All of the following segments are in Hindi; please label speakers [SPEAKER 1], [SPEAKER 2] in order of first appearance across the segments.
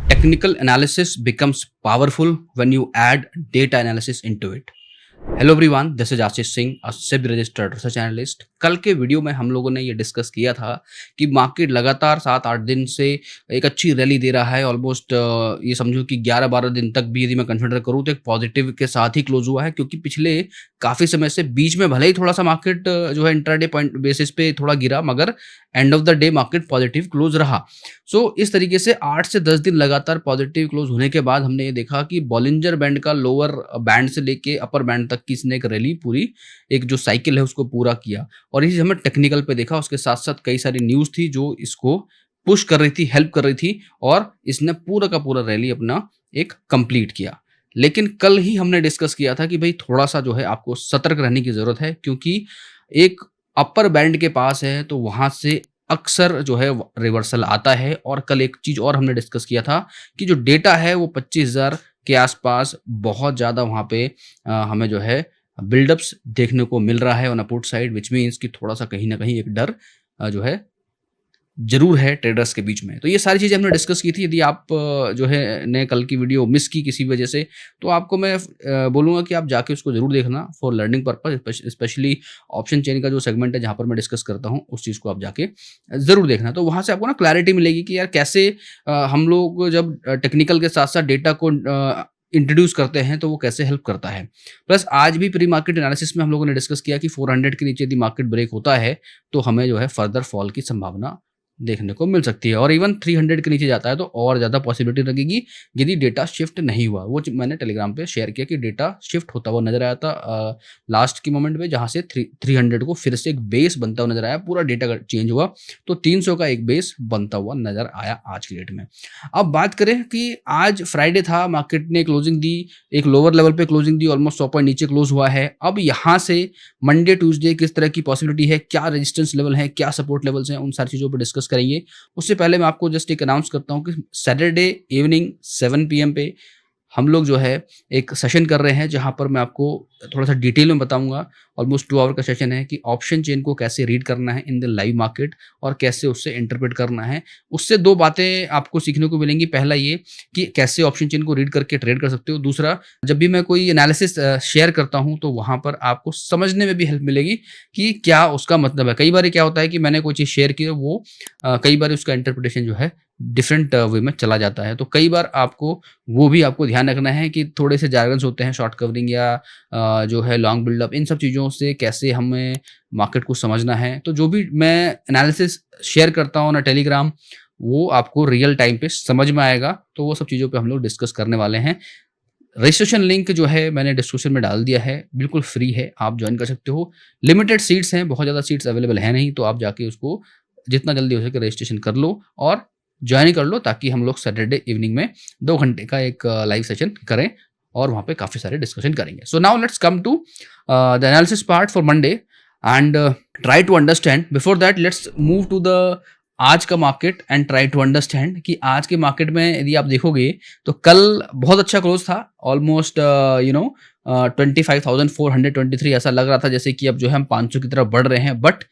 [SPEAKER 1] Technical analysis becomes powerful when you add data analysis into it. Hello everyone, this is Ashish Singh, a SEBI registered research analyst. कल के वीडियो में हम लोगों ने ये डिस्कस किया था कि मार्केट लगातार 7-8 दिन से एक अच्छी रैली दे रहा है। ऑलमोस्ट ये समझो कि 11-12 दिन तक भी यदि मैं कंसिडर करूँ तो एक पॉजिटिव के साथ ही क्लोज हुआ है, क्योंकि पिछले काफ़ी समय से बीच में भले ही थोड़ा सा मार्केट जो है इंट्राडे पॉइंट बेसिस पे थोड़ा गिरा, मगर end of the day market positive close रहा। सो इस तरीके से 8 से 10 दिन लगातार पॉजिटिव क्लोज होने के बाद हमने ये देखा कि बॉलिंजर बैंड का लोअर बैंड से लेके अपर बैंड तक की इसने एक रैली पूरी एक जो साइकिल है उसको पूरा किया। और इसी हमें टेक्निकल पे देखा, उसके साथ साथ कई सारी न्यूज़ थी जो इसको पुश कर रही थी, हेल्प कर रही थी, और इसने पूरा का पूरा रैली अपना एक कंप्लीट किया। लेकिन कल ही हमने डिस्कस किया था कि भाई थोड़ा सा जो है आपको सतर्क रहने की ज़रूरत है, क्योंकि एक अपर बैंड के पास है तो वहाँ से अक्सर जो है रिवर्सल आता है। और कल एक चीज़ और हमने डिस्कस किया था कि जो डेटा है वो 25,000 के आसपास बहुत ज़्यादा वहाँ पे हमें जो है बिल्डअप्स देखने को मिल रहा है on a put side, which means कि थोड़ा सा कहीं ना कहीं एक डर जो है ज़रूर है ट्रेडर्स के बीच में। तो ये सारी चीज़ें हमने डिस्कस की थी। यदि आप जो है ने कल की वीडियो मिस की किसी वजह से, तो आपको मैं बोलूँगा कि आप जाके उसको ज़रूर देखना for learning purpose. Specially option chain का जो सेगमेंट है जहाँ पर मैं डिस्कस करता हूँ, उस चीज़ को आप जाके ज़रूर देखना। तो वहाँ से आपको ना क्लैरिटी मिलेगी कि यार कैसे हम लोग जब टेक्निकल के साथ साथ डेटा को इंट्रोड्यूस करते हैं तो वो कैसे हेल्प करता है। प्लस आज भी प्री मार्केट एनालिसिस में हम लोगों ने डिस्कस किया कि 400 के नीचे यदि मार्केट ब्रेक होता है तो हमें जो है फर्दर फॉल की संभावना देखने को मिल सकती है, और इवन 300 के नीचे जाता है तो और ज़्यादा पॉसिबिलिटी लगेगी यदि डेटा शिफ्ट नहीं हुआ। वो मैंने टेलीग्राम पे शेयर किया कि डेटा शिफ्ट होता हुआ नजर आया था लास्ट की मोमेंट में, जहाँ से 300 को फिर से एक बेस बनता हुआ नजर आया। पूरा डेटा चेंज हुआ तो 300 का एक बेस बनता हुआ नजर आया आज की डेट में। अब बात करें कि आज फ्राइडे था, मार्केट ने क्लोजिंग दी, एक लोअर लेवल पे क्लोजिंग दी, ऑलमोस्ट 100 पॉइंट नीचे क्लोज हुआ है। अब यहाँ से मंडे ट्यूसडे किस तरह की पॉसिबिलिटी है, क्या रेजिस्टेंस लेवल है, क्या सपोर्ट लेवल्स हैं, उन सारी चीज़ों पर डिस्कस करेंगे। उससे पहले मैं आपको जस्ट एक अनाउंस करता हूँ कि सैटरडे इवनिंग 7 PM पे हम लोग जो है एक सेशन कर रहे हैं, जहाँ पर मैं आपको थोड़ा सा डिटेल में बताऊंगा। ऑलमोस्ट 2 आवर का सेशन है कि ऑप्शन चेन को कैसे रीड करना है इन द लाइव मार्केट और कैसे उससे इंटरप्रेट करना है। उससे 2 बातें आपको सीखने को मिलेंगी। पहला ये कि कैसे ऑप्शन चेन को रीड करके ट्रेड कर सकते हो। दूसरा, जब भी मैं कोई एनालिसिस शेयर करता हूँ तो वहाँ पर आपको समझने में भी हेल्प मिलेगी कि क्या उसका मतलब है। कई बार क्या होता है कि मैंने कोई चीज़ शेयर की, वो कई बार उसका इंटरप्रिटेशन जो है डिफरेंट वे में चला जाता है। तो कई बार आपको वो भी आपको ध्यान रखना है कि थोड़े से जार्गन्स होते हैं, शॉर्ट कवरिंग या जो है लॉन्ग बिल्डअप, इन सब चीज़ों से कैसे हमें मार्केट को समझना है। तो जो भी मैं एनालिसिस शेयर करता हूँ ना टेलीग्राम, वो आपको रियल टाइम पे समझ में आएगा। तो वो सब चीज़ों पे हम लोग डिस्कस करने वाले हैं। रजिस्ट्रेशन लिंक जो है मैंने डिस्क्रिप्शन में डाल दिया है, बिल्कुल फ्री है, आप ज्वाइन कर सकते हो। लिमिटेड सीट्स हैं, बहुत ज़्यादा सीट्स अवेलेबल है नहीं, तो आप जाके उसको जितना जल्दी हो सके रजिस्ट्रेशन कर लो और ज्वाइन कर लो, ताकि हम लोग सैटरडे इवनिंग में 2 घंटे का एक लाइव सेशन करें और वहाँ पे काफ़ी सारे डिस्कशन करेंगे। So now let's come to the analysis part for Monday and try to understand. Before that let's move to the आज का market and try to understand कि आज के मार्केट में यदि आप देखोगे तो कल बहुत अच्छा क्लोज था। ऑलमोस्ट 25,423 ऐसा लग रहा था जैसे कि अब जो है हम 500 की तरफ बढ़ रहे हैं। बट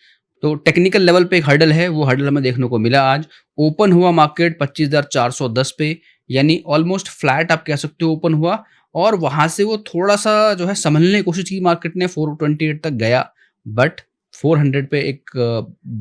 [SPEAKER 1] तो टेक्निकल लेवल पे एक हर्डल है, वो हर्डल हमें देखने को मिला। आज ओपन हुआ मार्केट 25,410 पे, यानी ऑलमोस्ट फ्लैट आप कह सकते हो ओपन हुआ, और वहां से वो थोड़ा सा जो है संभलने की कोशिश की मार्केट ने, 428 तक गया। बट 400 पे एक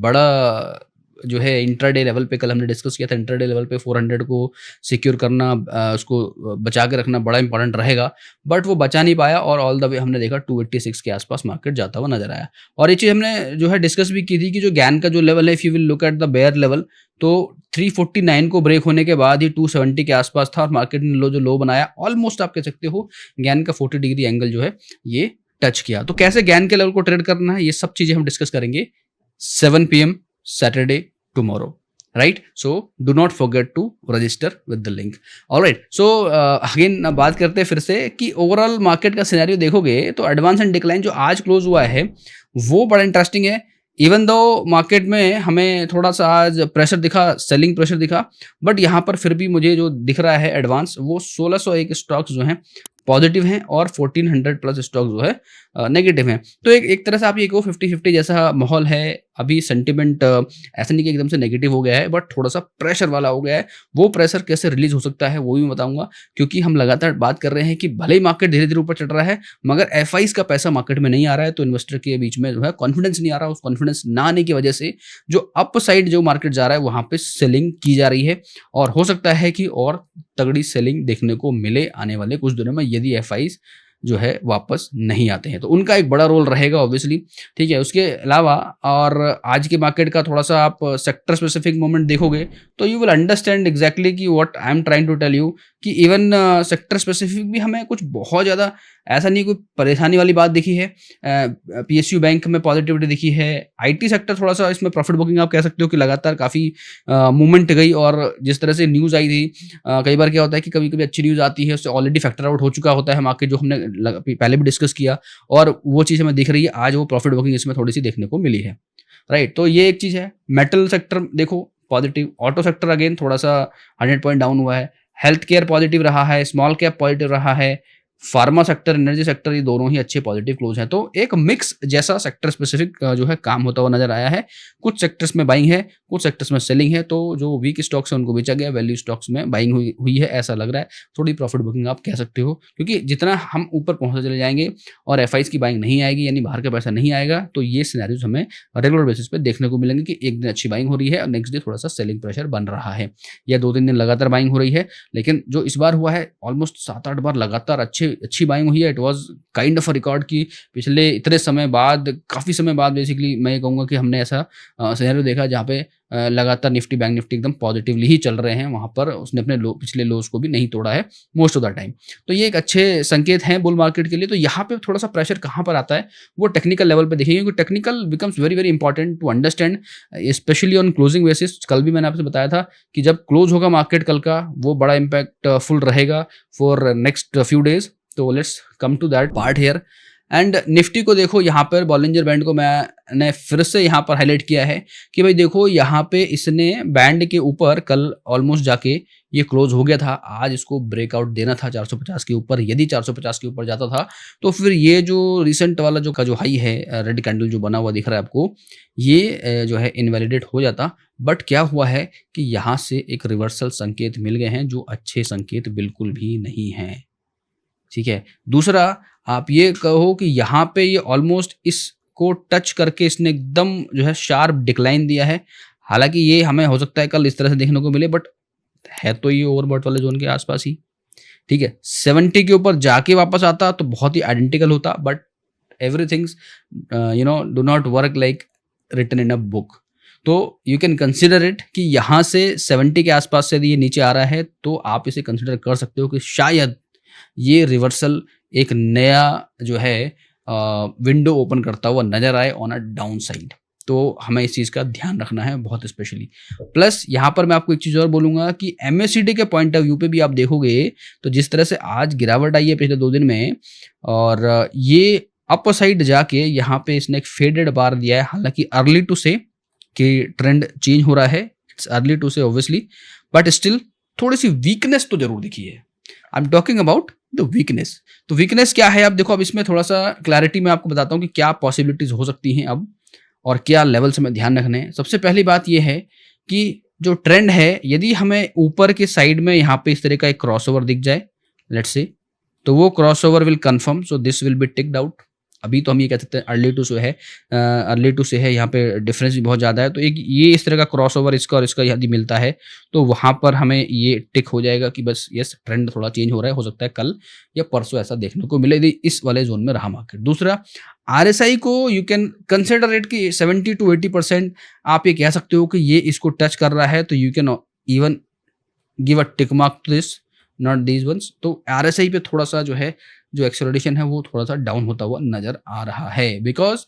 [SPEAKER 1] बड़ा जो है इंट्राडे लेवल पे, कल हमने डिस्कस किया था, इंट्राडे लेवल पे 400 को सिक्योर करना, उसको बचा के रखना बड़ा इंपॉर्टेंट रहेगा। बट वो बचा नहीं पाया और ऑल द वे हमने देखा 286 के आसपास मार्केट जाता हुआ नजर आया। और ये चीज़ हमने जो है डिस्कस भी की थी कि जो गैन का जो लेवल है, if you will look at the bear level, तो 349 को ब्रेक होने के बाद ही 270 के आसपास था और मार्केट ने जो लो बनाया, ऑलमोस्ट आप कह सकते हो गैन का 40 डिग्री एंगल जो है ये टच किया। तो कैसे गैन के लेवल को ट्रेड करना है, ये सब चीजें हम डिस्कस करेंगे 7 PM Saturday tomorrow, right? So do not forget to register with the link. Alright, so again बात करते हैं फिर से कि ओवरऑल मार्केट का सिनेरियो देखोगे तो एडवांस एंड डिक्लाइन जो आज क्लोज हुआ है वो बड़ा इंटरेस्टिंग है। इवन दो मार्केट में हमें थोड़ा सा आज प्रेशर दिखा, सेलिंग प्रेशर दिखा, बट यहाँ पर फिर भी मुझे जो दिख रहा है एडवांस, वो 1601 स्टॉक्स जो हैं पॉजिटिव हैं और 1400 प्लस स्टॉक जो है नेगेटिव हैं। तो एक तरह से आप ये कहो 50-50 जैसा माहौल है अभी सेंटिमेंट ऐसा नहीं कि एकदम से नेगेटिव हो गया है, बट थोड़ा-सा प्रेशर वाला हो गया है। वो प्रेशर कैसे रिलीज़ हो सकता है, वो भी बताऊँगा, क्योंकि हम लगातार बात कर रहे हैं कि भले ही मार्केट धीरे-धीरे ऊपर चढ़ रहा है, मगर एफआईज़ का पैसा मार्केट में नहीं आ रहा है, तो इन्वेस्टर के बीच में जो है कॉन्फिडेंस नहीं आ रहा। उस कॉन्फिडेंस ना आने की वजह से जो अप साइड जो मार्केट जा रहा है, वहाँ पे सेलिंग की जा रही है और हो सकता है कि और तगड़ी सेलिंग देखने को मिले आने वाले कुछ दिनों में, यदि एफआईज़ जो है वापस नहीं आते हैं। तो उनका एक बड़ा रोल रहेगा ऑब्वियसली, ठीक है। उसके अलावा और आज के मार्केट का थोड़ा-सा आप सेक्टर स्पेसिफिक मूवमेंट देखोगे, तो यू विल अंडरस्टैंड एक्ज़ैक्टली कि what I am trying to tell you, कि इवन सेक्टर स्पेसिफिक भी हमें कुछ बहुत ज़्यादा ऐसा नहीं कोई परेशानी वाली बात दिखी है। पीएसयू बैंक में पॉजिटिविटी दिखी है। आईटी सेक्टर थोड़ा-सा इसमें प्रॉफिट बुकिंग आप कह सकते हो कि लगातार काफ़ी मूवमेंट गई, और जिस तरह से न्यूज़ आई थी, कई बार क्या होता है कि कभी-कभी अच्छी न्यूज़ आती है, उससे ऑलरेडी फैक्टर आउट हो चुका होता है मार्केट, जो हमने पहले भी डिस्कस किया, और वो चीज़ हमें दिख रही है। आज वो प्रॉफिट बुकिंग इसमें थोड़ी-सी देखने को मिली है, राइट? तो ये एक चीज़ है। मेटल सेक्टर देखो पॉजिटिव, ऑटो सेक्टर अगेन थोड़ा-सा 100 पॉइंट डाउन हुआ है। हेल्थ केयर पॉजिटिव रहा है, स्मॉल कैप पॉजिटिव रहा है, फार्मा सेक्टर, एनर्जी सेक्टर, ये दोनों ही अच्छे पॉजिटिव क्लोज हैं। तो एक मिक्स जैसा सेक्टर स्पेसिफिक जो है काम होता हुआ नजर आया है। कुछ सेक्टर्स में बाइंग है, कुछ सेक्टर्स में सेलिंग है। तो जो वीक स्टॉक्स है उनको बेचा गया, वैल्यू स्टॉक्स में बाइंग हुई है, ऐसा लग रहा है। थोड़ी प्रॉफिट बुकिंग आप कह सकते हो, क्योंकि जितना हम ऊपर पहुंचते चले जाएंगे और एफआईज की बाइंग नहीं आएगी, यानी बाहर का पैसा नहीं आएगा, तो ये सिनेरियोज हमें रेगुलर बेसिस पे देखने को मिलेंगे कि एक दिन अच्छी बाइंग हो रही है और नेक्स्ट डे थोड़ा सा सेलिंग प्रेशर बन रहा है, या 2-3 दिन लगातार बाइंग हो रही है। लेकिन जो इस बार हुआ है, ऑलमोस्ट 7-8 बार लगातार अच्छी बाइंग हुई है। It was kind of a record कि पिछले इतने समय बाद, काफ़ी समय बाद बेसिकली मैं ये कहूँगा कि हमने ऐसा सिनेरियो देखा जहाँ पे लगातार निफ्टी, बैंक निफ्टी एकदम पॉजिटिवली ही चल रहे हैं। वहाँ पर उसने अपने पिछले लोज को भी नहीं तोड़ा है मोस्ट ऑफ द टाइम। तो ये एक अच्छे संकेत हैं बुल मार्केट के लिए। तो यहाँ पे थोड़ा सा प्रेशर कहाँ पर आता है, वो टेक्निकल लेवल पे देखेंगे, क्योंकि technical becomes very very important to understand, specially on closing basis. कल भी मैंने आपसे बताया था कि जब क्लोज होगा मार्केट कल का, वो बड़ा इम्पैक्ट फुल रहेगा फॉर नेक्स्ट फ्यू डेज। तो let's come to that part here. And Nifty को देखो, यहाँ पर बॉलिंजर बैंड को मैंने फिर से यहाँ पर हाईलाइट किया है कि भाई देखो, यहाँ पे इसने बैंड के ऊपर कल ऑलमोस्ट जाके ये क्लोज हो गया था। आज इसको ब्रेकआउट देना था 450 के ऊपर। यदि 450 के ऊपर जाता था तो फिर ये जो रिसेंट वाला जो हाई है, रेड कैंडल जो बना हुआ दिख रहा है आपको, ये जो है इनवैलिडेट हो जाता। बट क्या हुआ है कि यहाँ से एक रिवर्सल संकेत मिल गए हैं, जो अच्छे संकेत बिल्कुल भी नहीं हैं, ठीक है। दूसरा, आप ये कहो कि यहाँ पे ये ऑलमोस्ट इसको टच करके इसने एकदम जो है शार्प डिक्लाइन दिया है। हालांकि ये हमें हो सकता है कल इस तरह से देखने को मिले, बट है तो ये ओवरबॉट वाले जोन के आसपास ही, ठीक है। 70 के ऊपर जाके वापस आता तो बहुत ही आइडेंटिकल होता, but everythings do not work like written in a book. तो यू कैन कंसिडर इट कि यहाँ से 70 के आसपास से यदि ये नीचे आ रहा है, तो आप इसे कंसिडर कर सकते हो कि शायद ये रिवर्सल एक नया जो है विंडो ओपन करता हुआ नजर आए ऑन अ डाउन साइड। तो हमें इस चीज़ का ध्यान रखना है बहुत स्पेशली। प्लस यहाँ पर मैं आपको एक चीज़ और बोलूँगा कि एमएससीडी के पॉइंट ऑफ व्यू पे भी आप देखोगे तो जिस तरह से आज गिरावट आई है पिछले 2 दिन में, और ये अप साइड जाके यहाँ पे इसने एक फेडेड बार दिया है। हालांकि अर्ली टू से कि ट्रेंड चेंज हो रहा है, इट्स अर्ली टू से ऑब्वियसली, बट स्टिल थोड़ी सी वीकनेस तो जरूर दिखी है। I am talking about the weakness. तो वीकनेस क्या है, अब देखो, अब इसमें थोड़ा सा क्लैरिटी मैं आपको बताता हूँ कि क्या पॉसिबिलिटीज हो सकती हैं अब, और क्या लेवल्स हमें ध्यान रखने हैं। सबसे पहली बात यह है कि जो ट्रेंड है, यदि हमें ऊपर के साइड में यहाँ पे इस तरह का एक क्रॉसओवर दिख जाए, लेट्स से, तो वो crossover will confirm, so this will be ticked out. अभी तो हम ये कह सकते हैं अर्ली टू से है, यहाँ पे डिफरेंस भी बहुत ज़्यादा है। तो एक ये इस तरह का क्रॉसओवर इसका और इसका यदि मिलता है, तो वहाँ पर हमें ये टिक हो जाएगा कि बस यस, ट्रेंड थोड़ा चेंज हो रहा है। हो सकता है कल या परसों ऐसा देखने को मिले यदि इस वाले जोन में रहा मार्केट। दूसरा, आरएसआई को यू कैन कंसिडर इट कि 70 to 80% आप ये कह सकते हो कि ये इसको टच कर रहा है, तो you can even give a tick mark to this, not these ones. तो आरएसआई पे थोड़ा सा जो है, जो एक्सेलरेशन है वो थोड़ा सा डाउन होता हुआ नजर आ रहा है, बिकॉज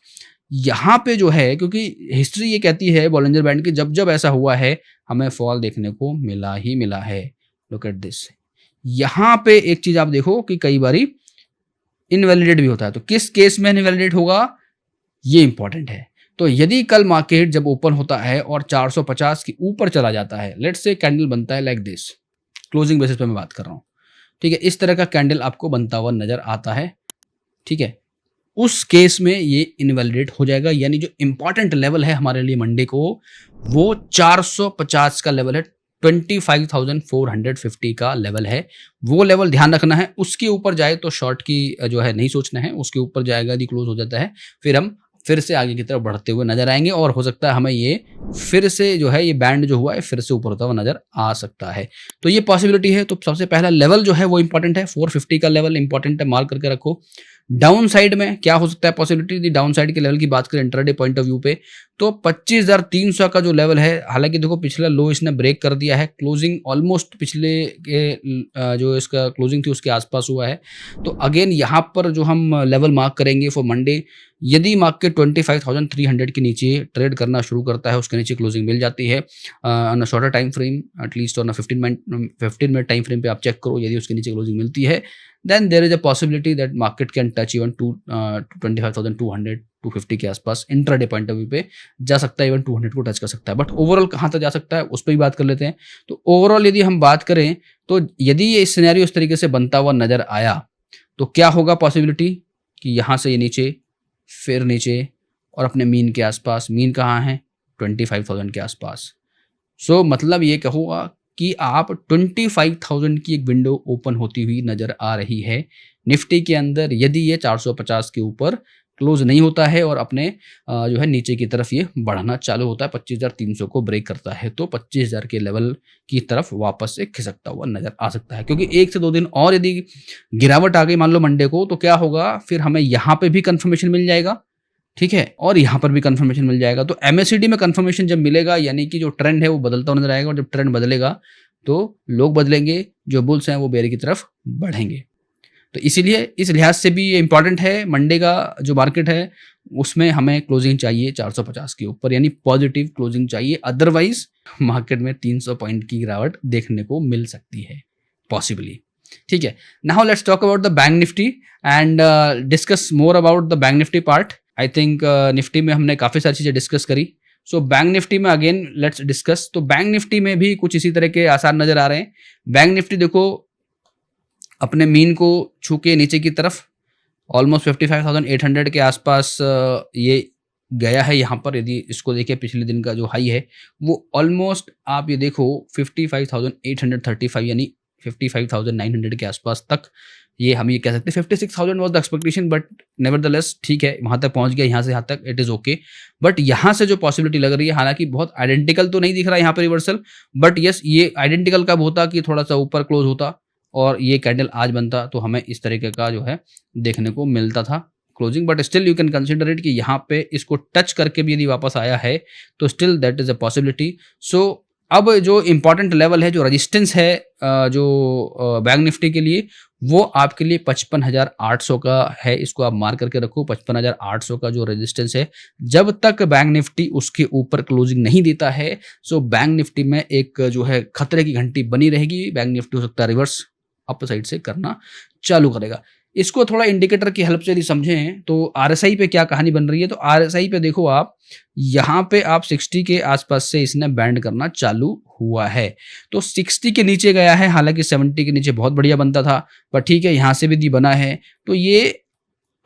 [SPEAKER 1] यहाँ पे जो है, क्योंकि हिस्ट्री ये कहती है बॉलिंजर बैंड की, जब जब ऐसा हुआ है हमें फॉल देखने को मिला ही मिला है। Look at this. यहाँ पे एक चीज आप देखो कि कई बारी इनवैलिडेट भी होता है, तो किस केस में इनवैलिडेट होगा ये इंपॉर्टेंट है। तो यदि कल मार्केट जब ओपन होता है और 450 के ऊपर चला जाता है, लेट्स से कैंडल बनता है लाइक दिस, क्लोजिंग बेसिस पे मैं बात कर रहा हूँ, ठीक है, इस तरह का कैंडल आपको बनता हुआ नजर आता है, ठीक है, उस केस में ये इनवैलिडेट हो जाएगा। यानी जो इंपॉर्टेंट लेवल है हमारे लिए मंडे को, वो 450 का लेवल है, 25,450 का लेवल है। वो लेवल ध्यान रखना है। उसके ऊपर जाए तो शॉर्ट की जो है नहीं सोचना है। उसके ऊपर जाएगा, यदि क्लोज हो जाता है, फिर हम फिर से आगे की तरफ बढ़ते हुए नजर आएंगे और हो सकता है हमें ये फिर से जो है ये बैंड जो हुआ है फिर से ऊपर होता हुआ नजर आ सकता है। तो ये पॉसिबिलिटी है। तो सबसे पहला लेवल जो है वो इंपॉर्टेंट है, 450 का लेवल इंपॉर्टेंट है, मार्क करके रखो। डाउन साइड में क्या हो सकता है पॉसिबिलिटी? डाउन साइड के लेवल की बात करें इंट्राडे पॉइंट ऑफ व्यू पे, तो 25,300 का जो लेवल है, हालांकि देखो पिछला लो इसने ब्रेक कर दिया है, क्लोजिंग ऑलमोस्ट पिछले के जो इसका क्लोजिंग थी उसके आसपास हुआ है। तो अगेन यहाँ पर जो हम लेवल मार्क करेंगे फॉर मंडे, यदि मार्केट 25,300 के नीचे ट्रेड करना शुरू करता है, उसके नीचे क्लोजिंग मिल जाती है on a shorter time frame, at least on a 15 minute time frame पे आप चेक करो, यदि उसके नीचे क्लोजिंग मिलती है, then there is a possibility that market can touch even 25,200 250 के आसपास इंट्राडे पॉइंट ऑफ व्यू पे जा सकता है, इवन 200 को टच कर सकता है। बट ओवरऑल कहाँ तक जा सकता है उस पर भी बात कर लेते हैं। तो ओवरऑल यदि हम बात करें तो यदि ये सिनेरियो इस तरीके से बनता हुआ नजर आया तो क्या होगा पॉसिबिलिटी कि यहाँ से ये नीचे, फिर नीचे और अपने मीन के आसपास। मीन कहाँ है? 25,000 के आसपास। सो मतलब ये कहूँगा कि आप 25,000 की एक विंडो ओपन होती हुई नजर आ रही है निफ्टी के अंदर, यदि ये 450 के ऊपर क्लोज नहीं होता है और अपने जो है नीचे की तरफ ये बढ़ना चालू होता है, 25,300 को ब्रेक करता है, तो 25,000 के लेवल की तरफ वापस से खिसकता हुआ नजर आ सकता है। क्योंकि 1 से 2 दिन और यदि गिरावट आ गई मान लो मंडे को, तो क्या होगा, फिर हमें यहाँ पे भी कंफर्मेशन मिल जाएगा, ठीक है, और यहाँ पर भी कंफर्मेशन मिल जाएगा। तो एमएससीडी में कंफर्मेशन जब मिलेगा यानी कि जो ट्रेंड है वो बदलता हुआ नजर आएगा, और जब ट्रेंड बदलेगा तो लोग बदलेंगे, जो बुल्स हैं वो बेयर की तरफ बढ़ेंगे। तो इसीलिए इस लिहाज से भी ये इंपॉर्टेंट है, मंडे का जो मार्केट है उसमें हमें क्लोजिंग चाहिए 450 के ऊपर, यानी पॉजिटिव क्लोजिंग चाहिए, अदरवाइज मार्केट में 300 पॉइंट की गिरावट देखने को मिल सकती है पॉसिबली। ठीक है, now let's talk about the bank Nifty and discuss more about the bank Nifty part. I think Nifty में हमने काफ़ी सारी चीज़ें डिस्कस करी। सो बैंक निफ्टी में अगेन लेट्स डिस्कस। तो बैंक निफ्टी में भी कुछ इसी तरह के आसार नज़र आ रहे हैं। बैंक निफ्टी देखो अपने मीन को छू के नीचे की तरफ ऑलमोस्ट 55,800 के आसपास ये गया है। यहाँ पर यदि इसको देखिए पिछले दिन का जो हाई है वो ऑलमोस्ट आप ये देखो 55,835 यानी 55,900 के आसपास तक ये हम ये कह सकते हैं 56,000 was the expectation, but nevertheless ठीक है वहाँ तक पहुँच गया, यहाँ से यहाँ तक इट इज़ ओके। बट यहाँ से जो पॉसिबिलिटी लग रही है, हालांकि बहुत आइडेंटिकल तो नहीं दिख रहा यहाँ पर रिवर्सल, बट यस ये आइडेंटिकल कब होता कि थोड़ा सा ऊपर क्लोज होता और ये कैंडल आज बनता तो हमें इस तरीके का जो है देखने को मिलता था closing. But still you can consider it कि यहाँ पे इसको टच करके भी यदि वापस आया है तो still that is a possibility. So अब जो इम्पॉर्टेंट लेवल है, जो रेजिस्टेंस है जो बैंक निफ्टी के लिए, वो आपके लिए 55,800 का है। इसको आप मार्क करके रखो, 55,800 का जो रेजिस्टेंस है, जब तक बैंक निफ्टी उसके ऊपर क्लोजिंग नहीं देता है, सो बैंक निफ्टी में एक जो है खतरे की घंटी बनी रहेगी। बैंक निफ्टी हो सकता है रिवर्स अप साइड से करना चालू करेगा। इसको थोड़ा इंडिकेटर की हेल्प से यदि समझें तो आरएसआई पे क्या कहानी बन रही है। तो आरएसआई पे देखो आप, यहाँ पे आप 60 के आसपास से इसने बैंड करना चालू हुआ है। तो 60 के नीचे गया है, हालांकि 70 के नीचे बहुत बढ़िया बनता था, पर ठीक है यहाँ से भी दी बना है। तो ये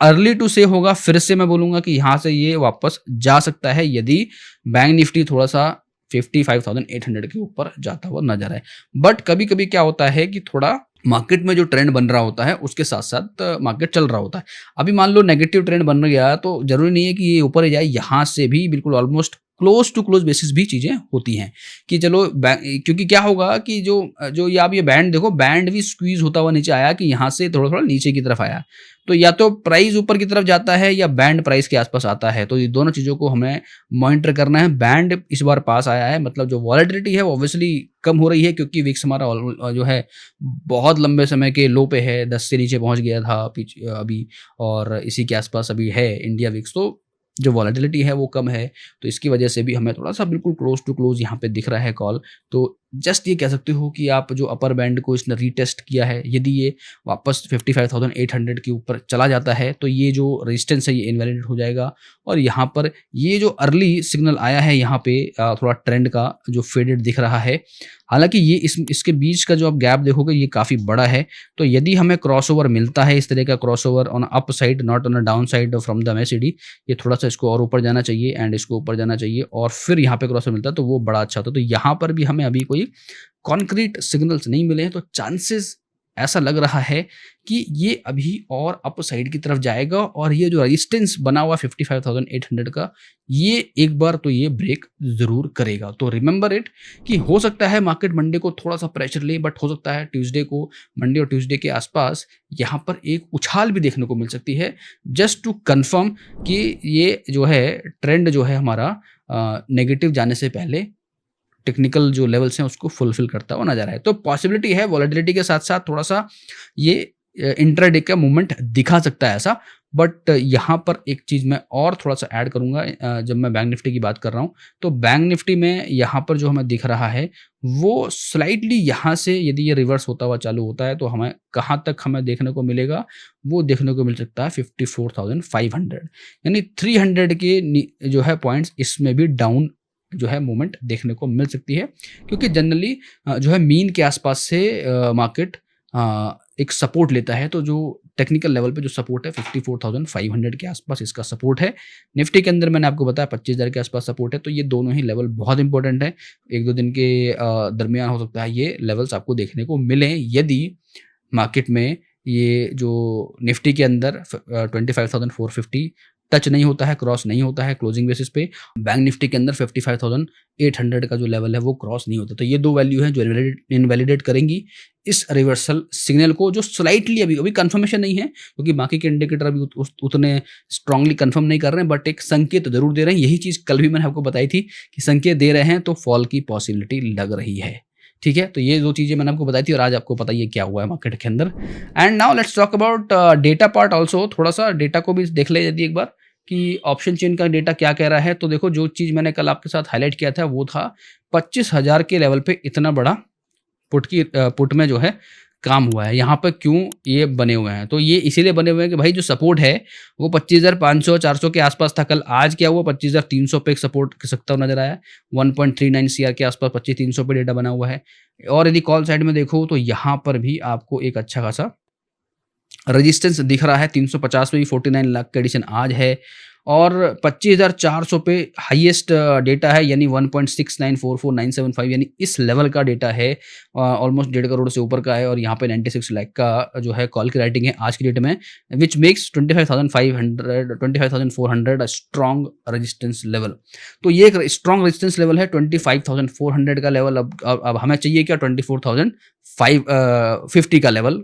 [SPEAKER 1] अर्ली टू से होगा, फिर से मैं बोलूँगा कि यहाँ से ये वापस जा सकता है यदि बैंक निफ्टी थोड़ा सा 55,800 के ऊपर जाता हुआ नजर आए। बट कभी कभी क्या होता है कि थोड़ा मार्केट में जो ट्रेंड बन रहा होता है उसके साथ साथ मार्केट चल रहा होता है। अभी मान लो नेगेटिव ट्रेंड बन गया तो जरूरी नहीं है कि ये ऊपर ही जाए, यहाँ से भी बिल्कुल almost close to close basis भी चीज़ें होती हैं कि चलो क्योंकि क्या होगा कि जो ये आप ये बैंड देखो, बैंड भी स्क्वीज होता हुआ नीचे आया कि यहाँ से थोड़ा थोड़ा नीचे की तरफ आया, तो या तो प्राइस ऊपर की तरफ जाता है या बैंड प्राइस के आसपास आता है। तो ये दोनों चीज़ों को हमें मॉनिटर करना है। बैंड इस बार पास आया है, मतलब जो वॉलेटिलिटी है वो ऑब्वियसली कम हो रही है क्योंकि विक्स हमारा जो है बहुत लंबे समय के लो पे है, 10 से नीचे पहुंच गया था अभी, और इसी के आसपास अभी है इंडिया विक्स। तो जो वॉलेटिलिटी है वो कम है, तो इसकी वजह से भी हमें थोड़ा सा बिल्कुल क्लोज टू क्लोज यहाँ पे दिख रहा है कॉल। तो जस्ट ये कह सकते हो कि आप जो अपर बैंड को इसने रीटेस्ट किया है, यदि ये वापस 55,800 के ऊपर चला जाता है तो ये जो रेजिस्टेंस है ये इनवैलिड हो जाएगा। और यहाँ पर ये जो अर्ली सिग्नल आया है यहाँ पे थोड़ा ट्रेंड का जो फेडेड दिख रहा है, हालांकि ये इसके बीच का जो आप गैप देखोगे ये काफ़ी बड़ा है। तो यदि हमें क्रॉसओवर मिलता है, इस तरह का crossover on up side not on a down side from the MACD, ये थोड़ा सा इसको और ऊपर जाना चाहिए एंड इसको ऊपर जाना चाहिए और फिर यहाँ पे क्रॉसओवर मिलता है तो वो बड़ा अच्छा होता है। तो यहाँ पर भी हमें अभी कोई कॉन्क्रीट सिग्नल्स नहीं मिले हैं, तो चांसेस ऐसा लग रहा है कि ये अभी और अप साइड की तरफ जाएगा और ये जो रेजिस्टेंस बना हुआ 55,800 का, ये एक बार तो ये ब्रेक जरूर करेगा। तो रिमेंबर इट कि हो सकता है मार्केट मंडे को थोड़ा सा प्रेशर ले, बट हो सकता है ट्यूसडे को, मंडे और ट्यूसडे के आसपास यहाँ पर एक उछाल भी देखने को मिल सकती है, जस्ट टू कंफर्म कि ये जो है ट्रेंड जो है हमारा नेगेटिव जाने से पहले टेक्निकल जो लेवल्स हैं उसको फुलफिल करता हुआ नजर आए। तो पॉसिबिलिटी है वॉलेटिलिटी के साथ साथ थोड़ा सा ये इंट्राडे का मूवमेंट दिखा सकता है ऐसा। बट यहाँ पर एक चीज़ मैं और थोड़ा सा ऐड करूँगा, जब मैं बैंक निफ्टी की बात कर रहा हूँ तो बैंक निफ्टी में यहाँ पर जो हमें दिख रहा है वो स्लाइटली यहाँ से यदि ये रिवर्स होता हुआ चालू होता है तो हमें कहाँ तक हमें देखने को मिलेगा, वो देखने को मिल सकता है 54,500, यानी 300 के जो है पॉइंट्स इसमें भी डाउन जो है मूवमेंट देखने को मिल सकती है, क्योंकि जनरली जो है मीन के आसपास से मार्केट एक सपोर्ट लेता है। तो जो टेक्निकल लेवल पे जो सपोर्ट है 54,500 के आसपास इसका सपोर्ट है। निफ्टी के अंदर मैंने आपको बताया 25,000 के आसपास सपोर्ट है। तो ये दोनों ही लेवल बहुत इंपॉर्टेंट है, एक दो दिन के दरमियान हो सकता है ये लेवल्स आपको देखने को मिले यदि मार्केट में ये जो निफ्टी के अंदर 25,450 टच नहीं होता है, क्रॉस नहीं होता है क्लोजिंग बेसिस पे। बैंक निफ्टी के अंदर 55,800 का जो लेवल है वो क्रॉस नहीं होता। तो ये दो वैल्यू हैं जो इनवैलिडेट करेंगी इस रिवर्सल सिग्नल को, जो स्लाइटली अभी अभी कंफर्मेशन नहीं है क्योंकि बाकी के इंडिकेटर अभी उतने स्ट्रांगली कंफर्म नहीं कर रहे हैं, बट एक संकेत जरूर दे रहे हैं। यही चीज़ कल भी मैंने आपको बताई थी कि संकेत दे रहे हैं तो फॉल की पॉसिबिलिटी लग रही है। ठीक है, तो ये दो चीज़ें मैंने आपको बताई थी और आज आपको पता ही है क्या हुआ है मार्केट के अंदर। And now let's talk about data part also. थोड़ा सा डेटा को भी देख ले यदि एक बार कि ऑप्शन चेन का डेटा क्या कह रहा है। तो देखो जो चीज़ मैंने कल आपके साथ हाईलाइट किया था वो था 25,000 के लेवल पे इतना बड़ा पुट में जो है काम हुआ है। यहाँ पर क्यों ये बने हुए हैं, तो ये इसीलिए बने हुए हैं कि भाई जो सपोर्ट है वो 25,500 400 के आसपास था कल। आज क्या हुआ 25,300 पे एक सपोर्ट कर सकता हुआ नजर आया। 1.39 CR के आसपास 25,300 पे डेटा बना हुआ है। और यदि कॉल साइड में देखो तो यहाँ पर भी आपको एक अच्छा खासा रेजिस्टेंस दिख रहा है। 350 पे भी 49 लाख का एडिशन आज है और 25,400 पे हाईएस्ट डेटा है, यानी 1.6944,975, यानी इस लेवल का डेटा है। ऑलमोस्ट 1.5 करोड़ से ऊपर का है और यहाँ पे 96 लाख का जो है कॉल की राइटिंग है आज की डेट में, which makes 25,400 strong resistance level. तो ये एक स्ट्रॉन्ग रेजिस्टेंस लेवल है 25,400 का लेवल। अब हमें चाहिए क्या 24,550 का level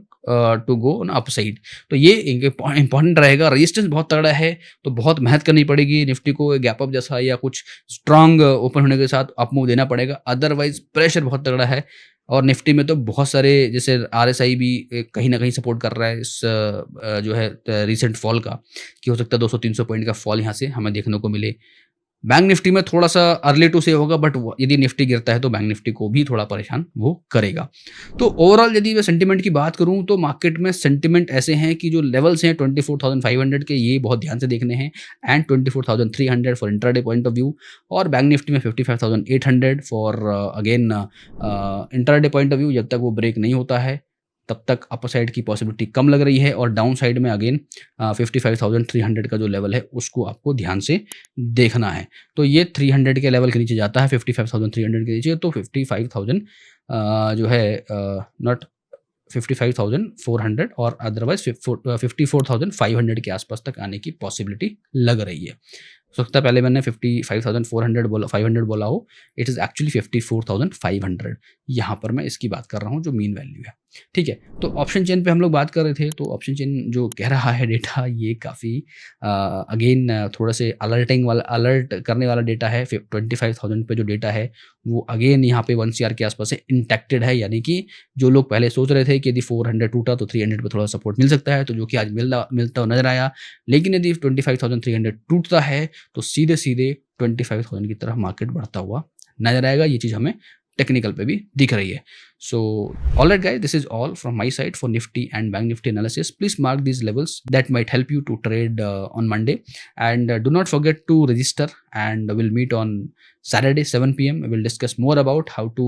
[SPEAKER 1] to go on up side. तो ये इंपॉर्टेंट रहेगा। रेजिस्टेंस बहुत तगड़ा है तो बहुत मेहनत करनी पड़ेगी निफ्टी को, गैप अप जैसा या कुछ स्ट्रांग ओपन होने के साथ अप मूव देना पड़ेगा, अदरवाइज प्रेशर बहुत तगड़ा है। और निफ्टी में तो बहुत सारे जैसे RSI भी कहीं ना कहीं सपोर्ट कर रहा है इस जो है रिसेंट फॉल का, कि हो सकता है 200-300 पॉइंट का फॉल यहाँ से हमें देखने को मिले। बैंक निफ्टी में थोड़ा सा अर्ली टू से होगा, बट यदि निफ्टी गिरता है तो बैंक निफ्टी को भी थोड़ा परेशान वो करेगा। तो ओवरऑल यदि मैं सेंटिमेंट की बात करूं तो मार्केट में सेंटिमेंट ऐसे हैं कि जो लेवल्स हैं 24,500 के ये बहुत ध्यान से देखने हैं, and 24,300 for intraday point of view, और बैंक निफ्टी में 55,800 for again intraday point of view. जब तक वो ब्रेक नहीं होता है तब तक अपर साइड की पॉसिबिलिटी कम लग रही है, और डाउन साइड में अगेन 55,300 का जो लेवल है उसको आपको ध्यान से देखना है। तो ये 300 के लेवल के नीचे जाता है 55,300 के नीचे, तो 55,000 जो है नॉट 55,400 और अदरवाइज 54,500 के आसपास तक आने की पॉसिबिलिटी लग रही है। हो सकता है पहले मैंने 55,400 बोला, 500 बोला हो, इट इज़ एक्चुअली 54,500। यहाँ पर मैं इसकी बात कर रहा हूँ जो मीन वैल्यू है। ठीक है, तो ऑप्शन चेन पे हम लोग बात कर रहे थे। तो ऑप्शन चेन जो कह रहा है डेटा, ये काफ़ी अगेन थोड़ा से अलर्ट करने वाला डेटा है। 25,000 पे जो डेटा है वो अगेन यहाँ पे 1 CR के आसपास से इंटैक्टेड है, यानी कि जो लोग पहले सोच रहे थे कि यदि 400 टूटा तो 300 पे थोड़ा सपोर्ट मिल सकता है, तो जो कि आज मिलता हुआ नजर आया। लेकिन यदि 25,300 टूटता है तो सीधे 25,000 की तरफ मार्केट बढ़ता हुआ नजर आएगा। ये चीज़ हमें टेक्निकल पे भी दिख रही है. So all right guys, this is all from my side for Nifty and Bank Nifty analysis. Please mark these levels that might help you to trade on Monday, and do not forget to register, and we'll meet on Saturday 7 p.m. We will discuss more about how to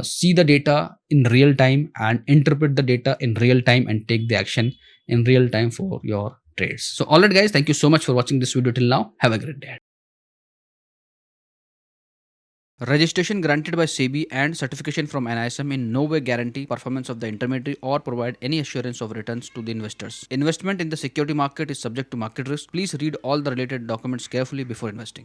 [SPEAKER 1] see the data in real time and interpret the data in real time and take the action in real time for your trades. So all right guys, thank you so much for watching this video till now. Have a great day. Registration granted by SEBI and certification from NISM in no way guarantee performance of the intermediary or provide any assurance of returns to the investors. Investment in the security market is subject to market risk. Please read all the related documents carefully before investing.